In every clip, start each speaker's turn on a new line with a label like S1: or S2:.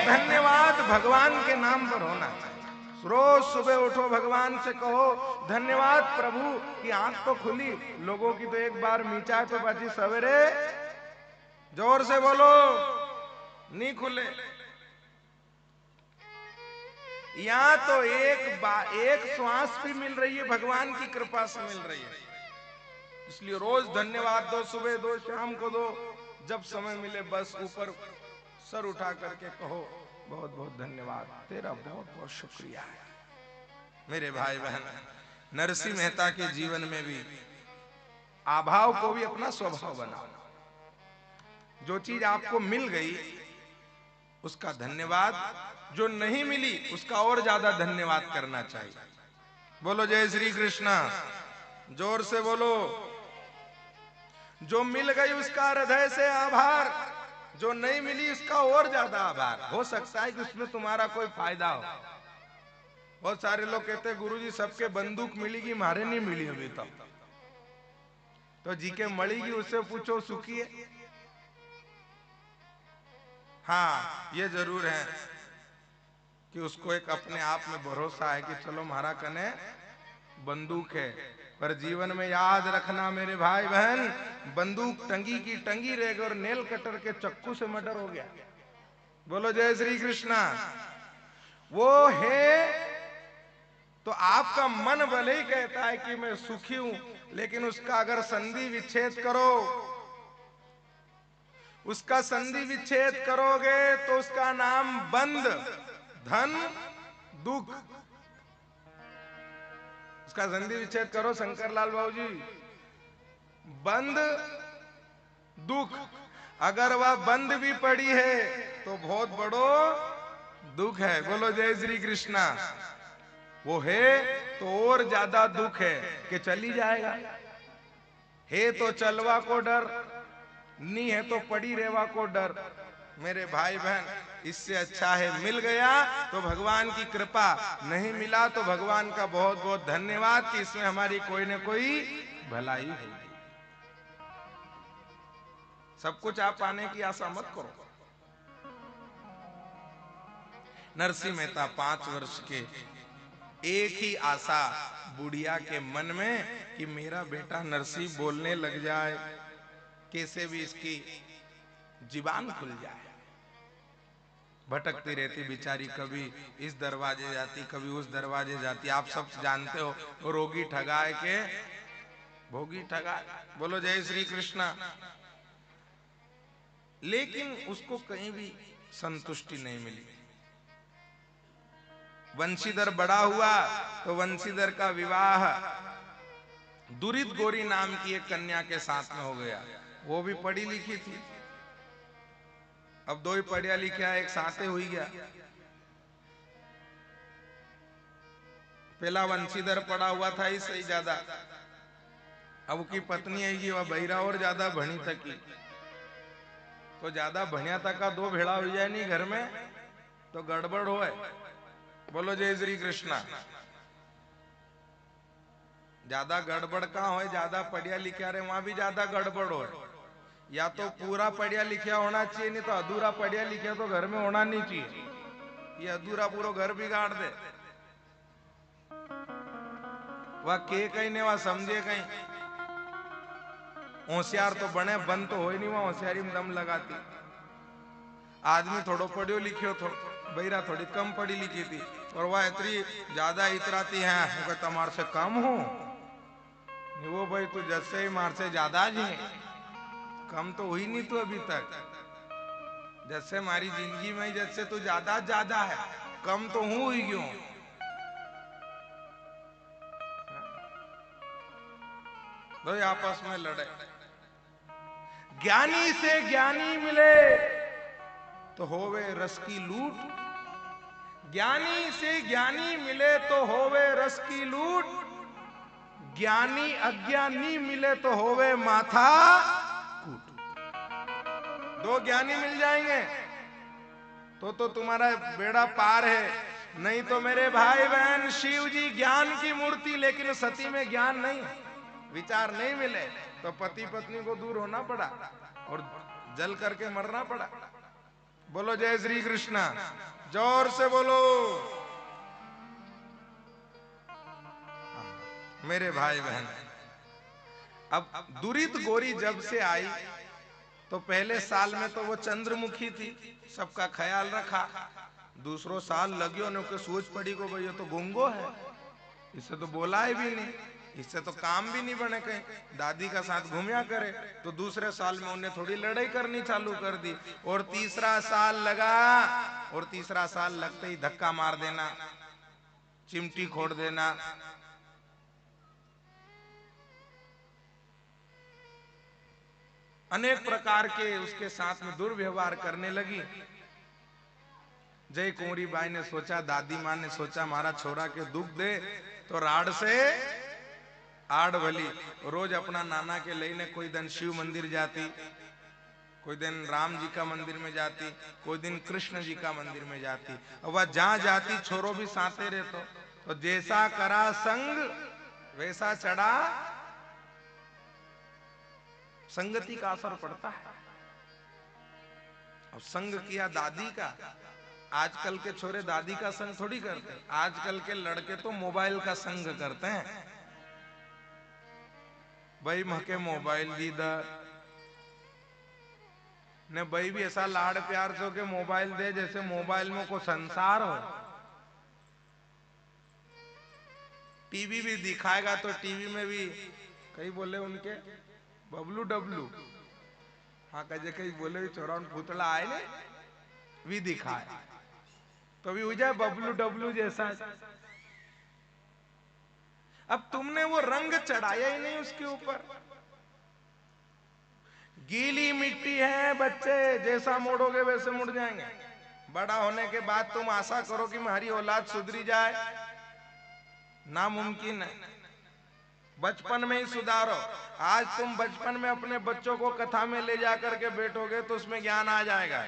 S1: धन्यवाद भगवान के नाम पर होना चाहिए। रोज सुबह उठो, भगवान से कहो धन्यवाद प्रभु की आंख तो खुली। लोगों की तो एक बार मीचा तो बाजी सवेरे जोर से बोलो नहीं खुले। यहां तो एक श्वास भी मिल रही है, भगवान की कृपा से मिल रही है। इसलिए रोज धन्यवाद दो, सुबह दो, शाम को दो, जब समय मिले बस ऊपर सर उठा करके कहो बहुत बहुत धन्यवाद, तेरा बहुत बहुत शुक्रिया है। मेरे भाई बहन, नरसिंह मेहता के जीवन में भी अभाव को भी अपना स्वभाव बनाओ। जो चीज आपको मिल गई उसका धन्यवाद, जो नहीं मिली उसका और ज्यादा धन्यवाद करना चाहिए। बोलो जय श्री कृष्णा, जोर से बोलो। जो मिल गई उसका हृदय से आभार, जो नहीं मिली उसका और ज्यादा आभार। हो सकता है कि उसमें तुम्हारा कोई फायदा हो। बहुत सारे लोग कहते हैं गुरुजी सबके बंदूक मिलेगी, मारे नहीं मिली अभी तक। तो जी के मड़ीगी उससे पूछो सुखी है। हाँ ये जरूर है कि उसको एक अपने आप में भरोसा है कि चलो हमारा कने बंदूक है। पर जीवन में याद रखना मेरे भाई बहन, बंदूक टंगी की टंगी रह गई और नेल कटर के चक्कू से मर्डर हो गया। बोलो जय श्री कृष्णा। वो है तो आपका मन भले ही कहता है कि मैं सुखी हूं, लेकिन उसका अगर संधि विच्छेद करो, उसका संधि विच्छेद करोगे तो उसका नाम बंद, धन, दुख। उसका संधि विच्छेद करो शंकर लाल बाबू जी, बंद दुख। अगर वह बंद भी पड़ी है तो बहुत बड़ो दुख है। बोलो जय श्री कृष्णा। वो है तो और ज्यादा दुख है कि चली जाएगा। है तो चलवा को डर, नहीं है तो पड़ी रेवा को डर। मेरे भाई बहन, इससे अच्छा है मिल गया तो भगवान की कृपा, नहीं मिला तो भगवान का बहुत बहुत धन्यवाद कि इसमें हमारी कोई न कोई भलाई है। सब कुछ आप पाने की आशा मत करो। नरसिंह मेहता 5 वर्ष के, एक ही आशा बुढ़िया के मन में कि मेरा बेटा नरसिंह बोलने लग जाए, कैसे भी इसकी जीवान खुल जाए। भटकती रहती बेचारी, कभी इस दरवाजे जाती कभी उस दरवाजे जाती। आप सब जानते हो रोगी ठगाए के भोगी ठगाए। बोलो जय श्री कृष्णा। लेकिन उसको कहीं भी संतुष्टि नहीं मिली। वंशीधर बड़ा हुआ तो वंशीधर का विवाह दुरित गोरी नाम की एक कन्या के साथ में हो गया। वो भी पढ़ी लिखी थी। अब दो ही पढ़िया लिखा एक साथे हुई गया। पहला वंशीधर पड़ा हुआ था इससे ज्यादा। अब की पत्नी है वह बहिरा और ज्यादा भणी थकी, तो ज्यादा भणिया तक का दो भेड़ा हो जाए नहीं घर में तो गड़बड़ होए। बोलो जय श्री कृष्णा। ज्यादा गड़बड़ कहाँ हो, ज्यादा पढ़िया लिखा रहे वहां भी ज्यादा गड़बड़ हो। या तो पूरा पढ़िया लिखा होना चाहिए, नहीं तो अधूरा पढ़िया लिखा तो घर में होना नहीं चाहिए। ये अधूरा पूरा घर बिगाड़ दे। वह के कहीं ने वह समझे कहीं। होशियार तो बने, बन तो हो ही नहीं, वहां होशियारी में दम लगाती। आदमी थोड़ो पढ़ियो लिखियो, बहिरा थोड़ी कम पढ़ी लिखी थी, और वह इतनी ज्यादा इतराती है वो तुम्हारे से कम हो। वो भाई तू जैसे ही मार से ज्यादा जी है, कम तो हुई नहीं तू अभी तक। जैसे हमारी जिंदगी में जैसे तू ज्यादा ज्यादा है, कम तो हूं ही क्यों। दो आपस में लड़े। ज्ञानी से ज्ञानी मिले तो होवे रस की लूट, ज्ञानी से ज्ञानी मिले तो होवे रस की लूट, ज्ञानी अज्ञानी मिले तो होवे माथा कूट। दो ज्ञानी मिल जाएंगे तो तुम्हारा बेड़ा पार है। नहीं तो मेरे भाई बहन, शिव जी ज्ञान की मूर्ति, लेकिन सती में ज्ञान नहीं, विचार नहीं मिले तो पति पत्नी को दूर होना पड़ा और जल करके मरना पड़ा। बोलो जय श्री कृष्ण, जोर से बोलो। मेरे भाई बहन, अब दुरित गोरी जब से आई तो पहले साल में तो वो चंद्रमुखी थी, सबका ख्याल रखा। दूसरो साल लगियो ने सोच पड़ी को भाई ये तो गुंगो है, इससे तो बोला ही भी नहीं, इससे तो काम भी नहीं बने, कहीं दादी का साथ घूमिया करे। तो दूसरे साल में उन्हें थोड़ी लड़ाई करनी चालू कर दी। और तीसरा साल लगा, और तीसरा साल लगते ही धक्का मार देना, चिमटी खोड़ देना। अनेक प्रकार के उसके साथ में दुर्व्यवहार करने लगी। जय कुंवरी बाई ने सोचा, दादी माँ ने सोचा मारा छोरा के दुख दे तो राड से आड़ भली। रोज अपना नाना के लेने कोई दिन शिव मंदिर जाती, कोई दिन राम जी का मंदिर में जाती, कोई दिन कृष्ण जी का मंदिर में जाती। और वह जहां जाती छोरो भी साथे रहते। तो जैसा करा संग वैसा चढ़ा, संगति का असर पड़ता है। अब संग किया दादी का। आजकल के छोरे दादी का संग थोड़ी करते, आजकल के लड़के तो मोबाइल का संग करते हैं। भाई मके मोबाइल दी दर ने भाई भी ऐसा लाड़ प्यार से के मोबाइल दे जैसे मोबाइल में को संसार हो। टीवी भी दिखाएगा तो टीवी में भी कई बोले उनके बबलू डबलू, हाँ कहे कहीं बोले छोरा पुतला आए ने भी दिखाए तो भी हो जाए बबलू डबलू जैसा। अब तुमने वो रंग चढ़ाया ही नहीं उसके ऊपर। गीली मिट्टी है बच्चे, जैसा मोड़ोगे वैसे मुड़ जाएंगे। बड़ा होने के बाद तुम आशा करो कि हमारी औलाद सुधरी जाए, नामुमकिन है। बचपन में ही सुधारो। आज तुम बचपन में अपने बच्चों को कथा में ले जाकर के बैठोगे तो उसमें ज्ञान आ जाएगा।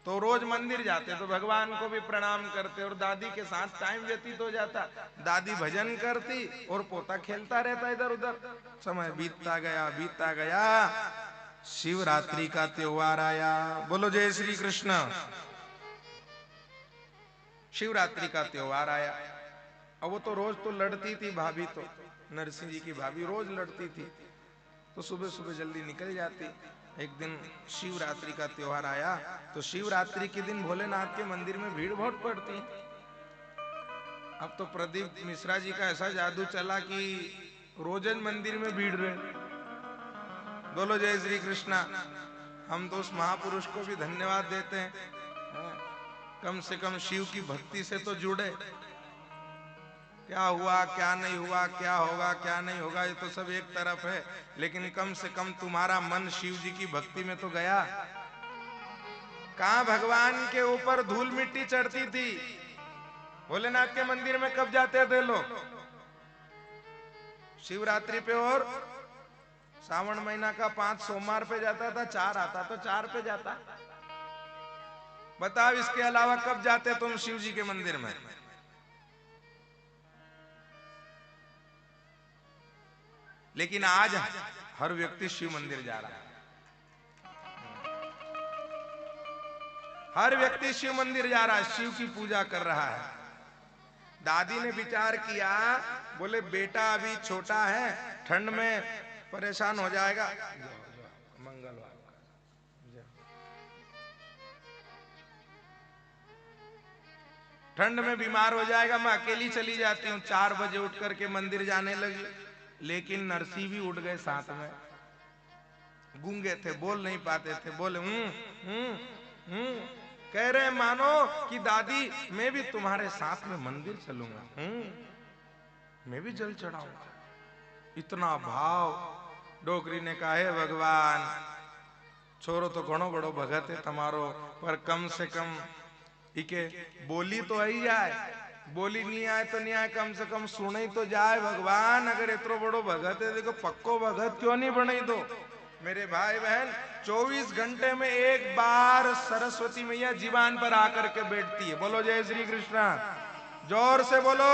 S1: तो रोज मंदिर जाते तो भगवान को भी प्रणाम करते और दादी के साथ टाइम व्यतीत हो जाता। दादी भजन करती और पोता खेलता रहता इधर उधर। समय बीतता गया। शिवरात्रि का त्योहार आया। बोलो जय श्री कृष्ण। शिवरात्रि का त्योहार आया। अब वो तो रोज तो लड़ती थी भाभी, तो नरसिंह जी की भाभी रोज लड़ती थी, तो सुबह सुबह जल्दी निकल जाती। एक दिन शिवरात्रि का त्योहार आया तो शिवरात्रि के दिन भोलेनाथ के मंदिर में भीड़ बहुत पड़ती। अब तो प्रदीप मिश्रा जी का ऐसा जादू चला कि रोजन मंदिर में भीड़ रहे। बोलो जय श्री कृष्णा। हम तो उस महापुरुष को भी धन्यवाद देते हैं, कम से कम शिव की भक्ति से तो जुड़े। क्या हुआ क्या नहीं हुआ, क्या होगा क्या नहीं होगा, ये तो सब एक तरफ है, लेकिन कम से कम तुम्हारा मन शिव जी की भक्ति में तो गया। कहां भगवान के ऊपर धूल मिट्टी चढ़ती थी। भोलेनाथ के मंदिर में कब जाते थे लोग? शिवरात्रि पे और सावन महीना का 5 सोमवार पे जाता था, 4 आता तो 4 पे जाता। बताओ इसके अलावा कब जाते तुम शिव जी के मंदिर में? लेकिन आज हर व्यक्ति शिव मंदिर जा रहा है। हर व्यक्ति शिव मंदिर जा रहा है, शिव की पूजा कर रहा है। दादी ने विचार किया, बोले बेटा अभी छोटा है, ठंड में परेशान हो जाएगा। मंगलवार ठंड में बीमार हो जाएगा, मैं अकेली चली जाती हूँ। 4 बजे उठ करके मंदिर जाने लगी। लेकिन नरसी भी उठ गए साथ में। गूंगे थे, बोल नहीं पाते थे। बोले कह रहे मानो कि दादी मैं भी तुम्हारे साथ में मंदिर चलूंगा, मैं भी जल चढ़ाऊंगा। इतना भाव। डोकरी ने कहा है भगवान छोरो तो घणो बड़ो भगत है तुम्हारो, पर कम से कम इके बोली तो आई जाए। बोली नहीं आए तो नहीं आए, कम से कम सुने तो जाए। भगवान अगर इतनो बड़ो भगत है, देखो पक्को भगत क्यों नहीं बने दो। मेरे भाई बहन 24 घंटे में एक बार सरस्वती मैया जीवान पर आकर के बैठती है। बोलो जय श्री कृष्णा, जोर से बोलो।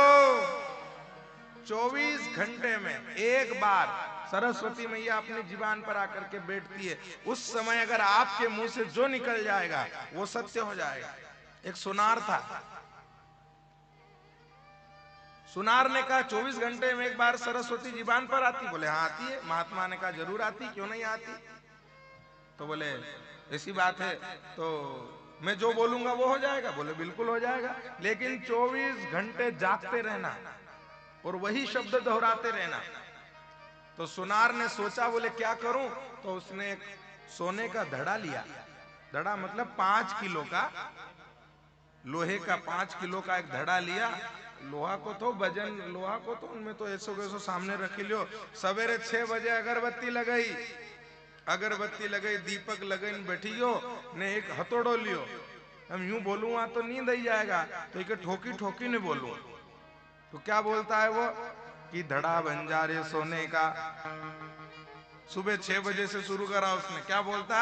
S1: 24 घंटे में एक बार सरस्वती मैया अपनी जीवान पर आकर के बैठती है, उस समय अगर आपके मुंह से जो निकल जाएगा वो सत्य हो जाएगा। एक सुनार था, सुनार ने कहा 24 घंटे में एक बार सरस्वती जीवान पर आती? बोले हाँ आती है। महात्मा ने कहा जरूर आती, क्यों नहीं आती? तो बोले ऐसी बात है तो मैं जो बोलूंगा वो हो जाएगा? बोले बिल्कुल हो जाएगा, लेकिन 24 घंटे जागते रहना और वही शब्द दोहराते रहना। तो सुनार ने सोचा, बोले क्या करूं? तो उसने एक सोने का धड़ा लिया। धड़ा मतलब 5 किलो का, लोहे का 5 किलो का एक धड़ा लिया। लोहा को तो वजन, लोहा को तो उनमें तो ऐसो वैसो सामने रख लियो। सवेरे 6 बजे अगरबत्ती लगाई, अगरबत्ती लगाई, दीपक लगाई, बैठियो ने एक हथौड़ो लियो। हम यूं बोलूंगा तो नींद आई जाएगा, तो एक ठोकी ठोकी ने बोलूं। तो क्या बोलता है वो कि धड़ा बंजारे सोने का। सुबह 6 बजे से शुरू करा उसने, क्या बोलता?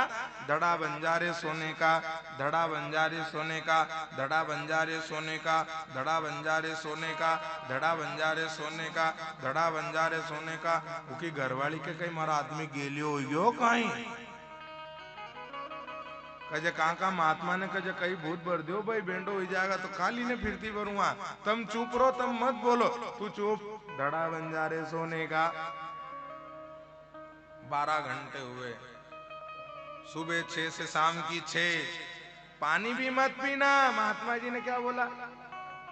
S1: धड़ा बंजारे सोने का, धड़ा बंजारे सोने का, धड़ा बंजारे सोने का, धड़ा बंजारे सोने का, धड़ा बंजारे सोने का, धड़ा बंजारे सोने का। उकी घरवाली के कहीं मारा आदमी गेलियो यो कहीं कजे काका महात्मा ने कजे कई भूत भर दियो भाई, बेंडो हो जाएगा तो खाली ने फिरती भरूंगा। तुम चुप रहो, तुम मत बोलो, तू चुप। धड़ा बंजारे सोने का। 12 घंटे हुए, सुबह 6 से शाम की 6। पानी भी मत पीना। महात्मा जी ने क्या बोला?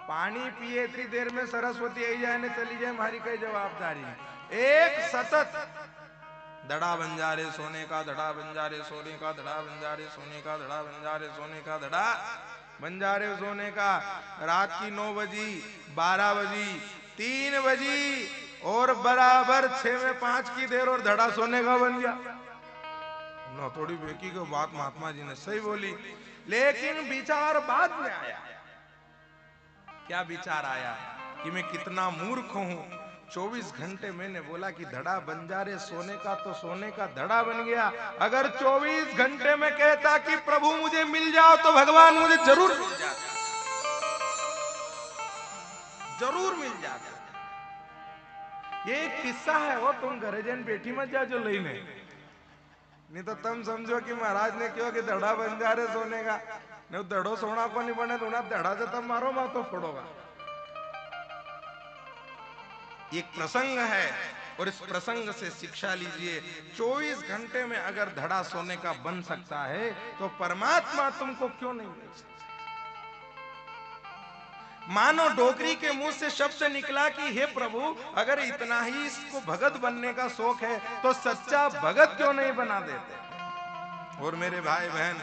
S1: पानी पिए इतनी देर में सरस्वती आई जाए ने चली जाए, हमारी कोई जवाबदारी नहीं। एक सतत धड़ा बंजारे सोने का, धड़ा बंजारे सोने का, धड़ा बंजारे सोने का, धड़ा बंजारे सोने का, धड़ा बंजारे सोने का। रात की 9 बजी, 12 बजी, 3 बजी और बराबर 6 में 5 की देर और धड़ा सोने का बन गया। न थोड़ी बेकी को बात महात्मा जी ने सही बोली, लेकिन विचार बाद में आया। क्या विचार आया कि मैं कितना मूर्ख हूं। 24 घंटे मैंने बोला कि धड़ा बंजारे सोने का, तो सोने का धड़ा बन गया। अगर 24 घंटे में कहता कि प्रभु मुझे मिल जाओ, तो भगवान मुझे जरूर मिल जाता, जरूर मिल जाता। ये एक किस्सा है, वो तुम घरे जन बेटी मत जा जो लेने, नहीं तो तुम समझो कि महाराज ने क्यों कि धड़ा बंजारे सोने का, नहीं धड़ो सोना को नहीं बने तो ना धड़ा से तब मारो मातो फोड़ोगा। एक प्रसंग है और इस प्रसंग से शिक्षा लीजिए। 24 घंटे में अगर धड़ा सोने का बन सकता है तो परमात्मा तुमको क्यों नहीं मिल सकता? मानो डोगरी के मुंह से शब्द निकला कि हे प्रभु, अगर इतना ही इसको भगत बनने का शौक है तो सच्चा भगत क्यों नहीं बना देते? और मेरे भाई बहन,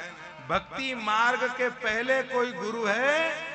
S1: भक्ति मार्ग के पहले कोई गुरु है